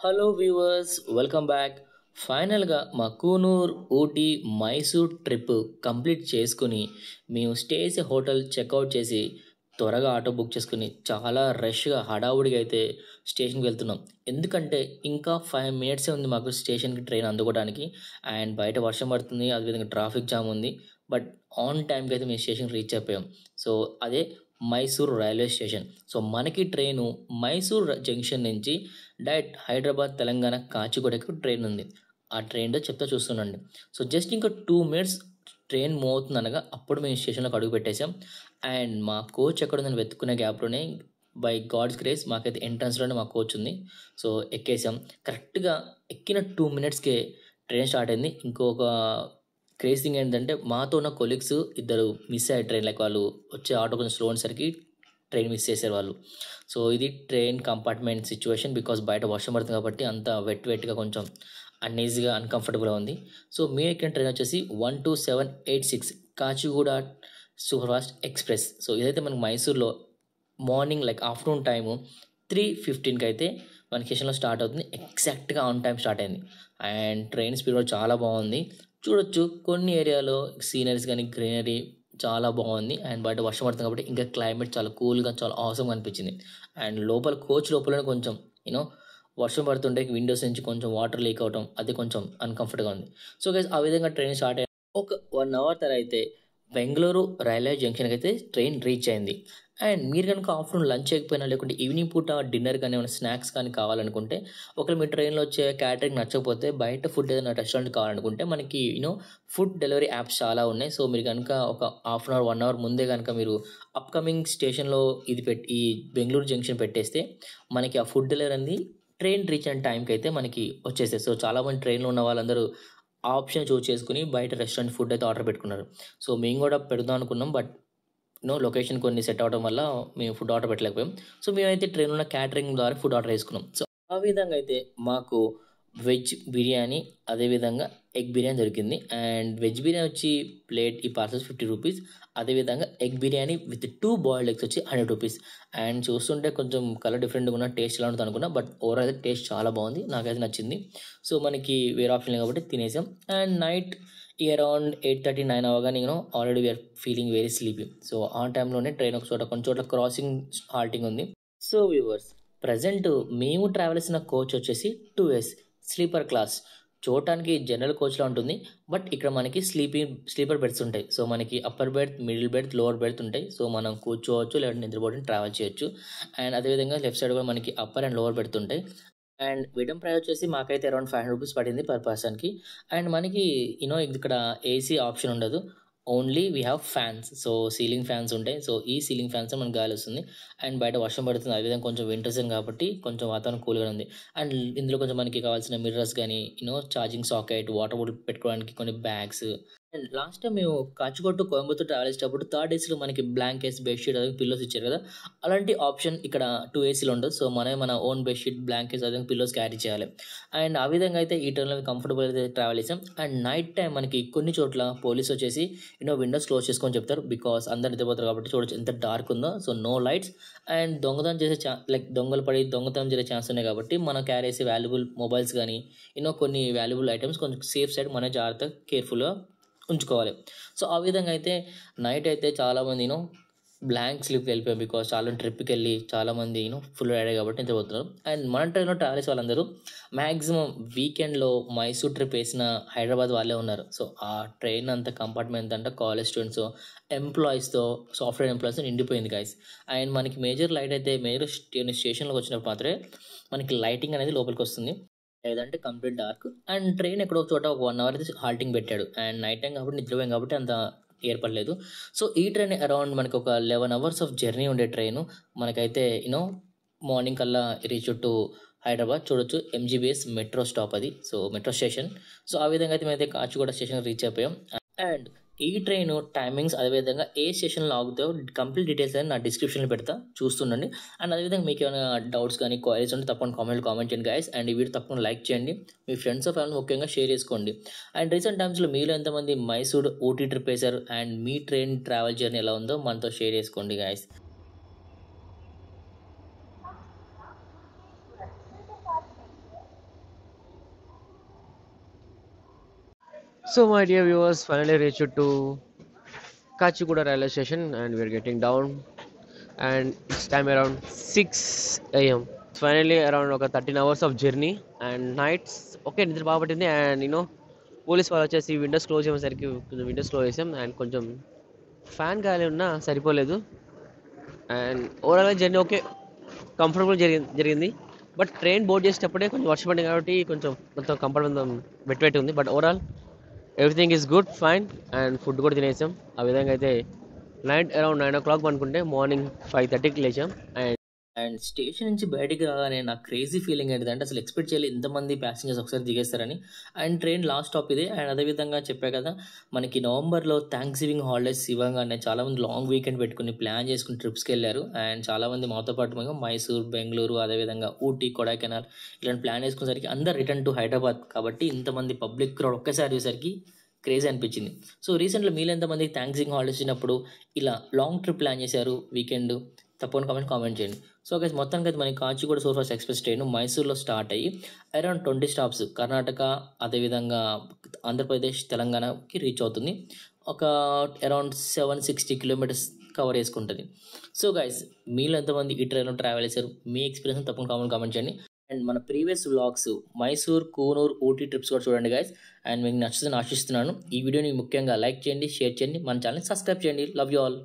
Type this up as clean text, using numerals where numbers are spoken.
Hello viewers, welcome back. ఫైనల్గా మా Coonoor, Ooty, Mysore trip complete చేసుకుని మేము స్టే చేసే హోటల్ చెక్అవుట్ చేసి త్వరగా ఆటో బుక్ చేసుకుని చాలా రష్గా హడావుడిగా అయితే స్టేషన్కి వెళ్తున్నాం. ఎందుకంటే ఇంకా 5 మినిట్సే ఉంది మాకు స్టేషన్కి ట్రైన్ అందుకోవడానికి. అండ్ బయట వర్షం పడుతుంది, అదేవిధంగా ట్రాఫిక్ జామ్ ఉంది. బట్ ఆన్ టైంకి అయితే మేము స్టేషన్కి రీచ్ అయిపోయాం. సో అదే మైసూర్ రైల్వే స్టేషన్. సో మనకి ట్రైను మైసూర్ జంక్షన్ నుంచి డైరెక్ట్ హైదరాబాద్, తెలంగాణ, కాచిగూడకి ట్రైన్ ఉంది. ఆ ట్రైన్లో చెప్తా చూస్తుండండి. సో జస్ట్ ఇంకా 2 మినిట్స్ ట్రైన్ మూవ్ అవుతుంది అనగా అప్పుడు మేము స్టేషన్లోకి అడుగు పెట్టేసాం. అండ్ మా కోచ్ ఎక్కడుందని వెతుక్కునే గ్యాప్లోనే బై గాడ్స్ గ్రేస్ మాకైతే ఎంట్రన్స్లోనే మా కోచ్ ఉంది. సో ఎక్కేసాం. కరెక్ట్గా ఎక్కిన 2 మినిట్స్కే ట్రైన్ స్టార్ట్ అయింది. ఇంకొక క్రేజ్ థింగ్ ఏంటంటే మాతో ఉన్న కొలీగ్స్ ఇద్దరు మిస్ అయ్యారు ట్రైన్. లైక్ వాళ్ళు వచ్చే ఆటో కొంచెం స్లో అనేసరికి ట్రైన్ మిస్ చేశారు వాళ్ళు. సో ఇది ట్రైన్ కంపార్ట్మెంట్ సిచ్యువేషన్. బికాస్ బయట వర్షం పడుతుంది కాబట్టి అంత వెట్గా కొంచెం అన్ఈజీగా అన్కంఫర్టబుల్గా ఉంది. సో మేము ఎక్కిన ట్రైన్ వచ్చేసి 12786 Kacheguda super fast express. So ఇదైతే మనకి మైసూర్లో మార్నింగ్ లైక్ ఆఫ్టర్నూన్ టైము 3:15కి అయితే మన స్టేషన్లో స్టార్ట్ అవుతుంది. ఎగ్జాక్ట్గా ఆన్ టైం స్టార్ట్ అయింది. అండ్ ట్రైన్ స్పీడ్ కూడా చాలా బాగుంది. చూడొచ్చు కొన్ని ఏరియాలో సీనరీస్ కానీ గ్రీనరీ చాలా బాగుంది. అండ్ బయట వర్షం పడుతుంది కాబట్టి ఇంకా క్లైమేట్ చాలా కూల్గా చాలా ఆసమ్గా అనిపించింది. అండ్ లోపల కోచ్ లోపలనే కొంచెం యూనో వర్షం పడుతుంటే విండోస్ నుంచి కొంచెం వాటర్ లీక్ అవటం అది కొంచెం అన్కంఫర్ట్గా ఉంది. సో గైస్ ఆ విధంగా ట్రైన్ స్టార్ట్ అయ్యి ఒక 1 అవర్ తర్వాత అయితే బెంగళూరు రైల్వే జంక్షన్కి అయితే ట్రైన్ రీచ్ అయింది. అండ్ మీరు కనుక ఆఫ్టర్నూన్ లంచ్ చేయకపోయినా లేకుంటే ఈవినింగ్ పూట డిన్నర్ కానీ ఏమైనా స్నాక్స్ కానీ కావాలనుకుంటే ఒకవేళ మీ ట్రైన్లో వచ్చే క్యాటరింగ్ నచ్చకపోతే బయట ఫుడ్ ఏదైనా రెస్టారెంట్ కావాలనుకుంటే మనకి ఫుడ్ డెలివరీ యాప్స్ చాలా ఉన్నాయి. సో మీరు కనుక ఒక హాఫ్ అన్ అవర్ 1 అవర్ ముందే కనుక మీరు అప్కమింగ్ స్టేషన్లో ఈ బెంగళూరు జంక్షన్ పెట్టేస్తే మనకి ఆ ఫుడ్ డెలివరీ అనేది ట్రైన్ రీచ్ అయిన టైంకి అయితే మనకి వచ్చేస్తాయి. సో చాలామంది ట్రైన్లో ఉన్న వాళ్ళందరూ ఆ ఆప్షన్ చూస్ చేసుకుని బయట రెస్టారెంట్ ఫుడ్ అయితే ఆర్డర్ పెట్టుకున్నారు. సో మేము కూడా పెడదాం అనుకున్నాం. బట్ లొకేషన్ కొన్ని సెట్ అవ్వడం వల్ల మేము ఫుడ్ ఆర్డర్ పెట్టలేకపోయాం. సో మేమైతే ట్రైన్లో ఉన్న క్యాటరింగ్ ద్వారా ఫుడ్ ఆర్డర్ చేసుకున్నాం. సో ఆ విధంగా అయితే మాకు వెజ్ బిర్యానీ, అదేవిధంగా ఎగ్ బిర్యానీ దొరికింది. అండ్ వెజ్ బిర్యానీ వచ్చి ప్లేట్ ఈ పార్సల్స్ 50 రూపీస్. అదేవిధంగా egg biryani with 2 boiled eggs వచ్చి 100 రూపీస్. అండ్ చూస్తుంటే కొంచెం కలర్ డిఫరెంట్గా ఉన్న టేస్ట్ ఎలా ఉంటుంది అనుకున్నా. బట్ ఓవరాల్ అయితే టేస్ట్ చాలా బాగుంది, నాకైతే నచ్చింది. సో మనకి వేరే ఆప్షన్ లేదు కాబట్టి తినేసాం. అండ్ నైట్ అరౌండ్ 8:30-9 అవగానే already we are feeling very sleepy. So ఆ టైంలోనే ట్రైన్ కొన్ని చోట్ల క్రాసింగ్ హాల్టింగ్ ఉంది. సో వ్యూవర్స్, ప్రజెంట్ మేము ట్రావెల్ చేసిన కోచ్ వచ్చేసి 2S స్లీపర్ క్లాస్. చూడటానికి జనరల్ కోచ్లా ఉంటుంది. బట్ ఇక్కడ మనకి స్లీపర్ బెడ్స్ ఉంటాయి. సో మనకి upper berth, middle berth, lower berth ఉంటాయి. సో మనం కూర్చోవచ్చు లేదంటే నిద్రపోవడానికి ట్రావెల్ చేయొచ్చు. అండ్ అదేవిధంగా లెఫ్ట్ సైడ్ కూడా మనకి అప్పర్ అండ్ లోవర్ బెర్త్ ఉంటాయి. అండ్ వీటం ప్రైస్ వచ్చేసి మాకైతే అరౌండ్ 500 రూపీస్ పడింది పర్ పర్సన్కి. అండ్ మనకి ఇక్కడ ఏసీ ఆప్షన్ ఉండదు. Only we have fans. So ceiling fans ఉంటాయి. సో ఈ సీలింగ్ ఫ్యాన్స్ మనకు గాలి వస్తుంది. అండ్ బయట వర్షం పడుతుంది, అదేవిధంగా కొంచెం వింటర్ సీజన్ కాబట్టి కొంచెం వాతావరణం కూల్గా ఉంది. అండ్ ఇందులో కొంచెం మనకి కావాల్సిన మిర్రర్స్ కానీ ఛార్జింగ్ సాకెట్, వాటర్ బాటిల్ పెట్టుకోవడానికి కొన్ని బ్యాగ్స్. అండ్ లాస్ట్ టైం మేము కాచిగూడ టు కోయంబత్తూర్ ట్రావెల్ చేసేటప్పుడు థర్డ్ ఏసీలో మనకి బ్లాంకెట్స్, బెడ్షీట్, అదే పిల్లోస్ ఇచ్చారు కదా. అలాంటి ఆప్షన్ ఇక్కడ 2 ఏసీలో ఉండదు. సో మన ఓన్ బెడ్షీట్, బ్లాంకెట్స్, అదే పిల్లోస్ క్యారీ చేయాలి. అండ్ ఆ విధంగా అయితే ఈ ట్రైన్లో కంఫర్టబుల్ అయితే ట్రావెల్ చేసాం. అండ్ నైట్ టైం మనకి కొన్ని చోట్ల పోలీస్ వచ్చేసి విండోస్ క్లోజ్ చేసుకొని చెప్తారు. బికాస్ అందరు నిద్రపోతారు కాబట్టి. చూడొచ్చు ఎంత డార్క్ ఉందో. So no lights. అండ్ దొంగతనం చేసే దొంగలు పడి దొంగతనం చేసే ఛాన్స్ ఉన్నాయి కాబట్టి మనం క్యారీ చేసే వాల్యుబుల్ మొబైల్స్ కానీ కొన్ని వాల్యుబుల్ ఐటమ్స్ కొంచెం సేఫ్ సైడ్ మన జాగ్రత్త కేర్ఫుల్గా ఉంచుకోవాలి. సో ఆ విధంగా అయితే నైట్ అయితే చాలామంది బ్లాంక్ స్లీప్ వెళ్ళిపోయాం. బికాస్ చాలా ట్రిప్కి వెళ్ళి చాలామంది ఫుల్ రైడే కాబట్టి నిద్రపోతున్నారు. అండ్ మన ట్రైన్లో ట్రావెల్ చేసే వాళ్ళందరూ మ్యాక్సిమం వీకెండ్లో మైసూర్ ట్రిప్ వేసిన హైదరాబాద్ వాళ్ళే ఉన్నారు. సో ఆ ట్రైన్ అంత కంపార్ట్మెంట్ అంటే కాలేజ్ స్టూడెంట్స్, ఎంప్లాయీస్తో, సాఫ్ట్వేర్ ఎంప్లాయీస్తో నిండిపోయింది గైస్. అండ్ మనకి మేజర్ లైట్ అయితే స్టేషన్లోకి వచ్చినప్పుడు మాత్రమే మనకి లైటింగ్ అనేది లోపలికి వస్తుంది, లేదంటే కంప్లీట్ డార్క్. అండ్ ట్రైన్ ఎక్కడో ఒక చోట ఒక 1 అవర్ అయితే హాల్టింగ్ పెట్టాడు. అండ్ నైట్ టైం కాబట్టి నిద్రపోయాం కాబట్టి అంత ఏర్పడలేదు. సో ఈ ట్రైన్ అరౌండ్ మనకి ఒక 11 అవర్స్ ఆఫ్ జర్నీ ఉండే ట్రైన్ మనకైతే మార్నింగ్ కల్లా రీచ్ టు హైదరాబాద్. చూడొచ్చు ఎంజీబీఎస్ మెట్రో స్టాప్ అది. So metro station. సో ఆ విధంగా అయితే మేమైతే కాచిగూడ స్టేషన్ రీచ్ అయిపోయాం. అండ్ ఈ ట్రైన్ టైమింగ్స్, అదేవిధంగా ఏ స్టేషన్లో ఆగుతాయో కంప్లీట్ డీటెయిల్స్ అని నా డిస్క్రిప్షన్లో పెడతా, చూస్తుండండి. అండ్ అదేవిధంగా మీకు ఏమైనా డౌట్స్ కానీ క్వైరీస్ ఉంటే తప్పకుండా కామెంట్ చేయండి గైస్. అండ్ ఈ వీడియో తప్పకుండా లైక్ చేయండి, మీ ఫ్రెండ్స్ ఫ్యామిలీ ముఖ్యంగా షేర్ చేసుకోండి. అండ్ రీసెంట్ టైమ్స్లో మీలో ఎంతమంది మైసూర్, ఊటీ ట్రిప్ వేశారు and me train travel journey ఎలా ఉందో మనతో షేర్ చేసుకోండి guys. So, my dear viewers, finally reached to Kachiguda railway station and we're getting down. And it's time around 6 a.m. Finally, around 13 hours of journey and nights. Okay, నిద్ర బాగా పట్టింది and police వాళ్ళు వచ్చేసి Windows close చేసేసరికి కొంచెం Windows close చేసాం and కొంచెం fan గాలి ఉన్నా సరిపోలేదు and overall journey okay comfortable జరిగింది బట్ ట్రైన్ బోర్డ్ చేసేటప్పుడే కొంచెం వర్షం పడింది కాబట్టి కొంచెం మొత్తం కంఫర్ట్ వెట్ ఉంది but overall everything is good fine and food కూడా తినేసాం ఆ విధంగా అయితే నైట్ అరౌండ్ 9 o'clock అనుకుంటే మార్నింగ్ 5:30కి లేచాం అండ్ అండ్ స్టేషన్ నుంచి బయటికి రాగానే నాకు క్రేజీ ఫీలింగ్ ఏంటిదంటే అసలు ఎక్స్పెక్ట్ చేయలేదు ఇంతమంది ప్యాసింజర్స్ ఒకసారి దిగేస్తారని. అండ్ ట్రైన్ లాస్ట్ స్టాప్ ఇదే. అండ్ అదేవిధంగా చెప్పా కదా, మనకి నవంబర్లో థ్యాంక్స్ గివింగ్ హాలిడేస్ ఇవ్వగానే చాలామంది లాంగ్ వీకెండ్ పెట్టుకుని ప్లాన్ చేసుకుని ట్రిప్స్కి వెళ్ళారు. అండ్ చాలామంది మాతో పాటు మేము మైసూర్, బెంగళూరు, అదేవిధంగా ఊటీ, కొడైకెనాల్ ఇలాంటి ప్లాన్ చేసుకునేసరికి అందరు రిటర్న్ టు హైదరాబాద్. కాబట్టి ఇంతమంది పబ్లిక్ క్రౌడ్ ఒక్కసారి చూసరికి క్రేజీ అనిపించింది. సో రీసెంట్గా మీరు ఎంతమందికి థ్యాంక్స్ గివింగ్ హాలిడేస్ ఇచ్చినప్పుడు ఇలా లాంగ్ ట్రిప్ ప్లాన్ చేశారు వీకెండ్? తప్పకుండా కామెంట్ చేయండి. సో గైస్ మొత్తానికి అయితే మనకి Kacheguda super fast express train మైసూర్లో స్టార్ట్ అయ్యి అరౌండ్ 20 స్టాప్స్ కర్ణాటక, అదేవిధంగా ఆంధ్రప్రదేశ్, తెలంగాణకి రీచ్ అవుతుంది. ఒక అరౌండ్ 760 కిలోమీటర్స్ కవర్ చేసుకుంటుంది. సో గైస్ మీలో ఎంతమంది ఈ ట్రైన్లో ట్రావెల్ చేశారు? మీ ఎక్స్పీరియన్స్ తప్పకుండా కామెంట్ చేయండి. అండ్ మన previous vlogs Mysore, Coonoor, Ooty trips కూడా చూడండి గైస్. అండ్ మీకు నచ్చుతుందని ఆశిస్తున్నాను. ఈ వీడియోని ముఖ్యంగా లైక్ చేయండి, షేర్ చేయండి, మన ఛానల్ని సబ్స్క్రైబ్ చేయండి. Love you all.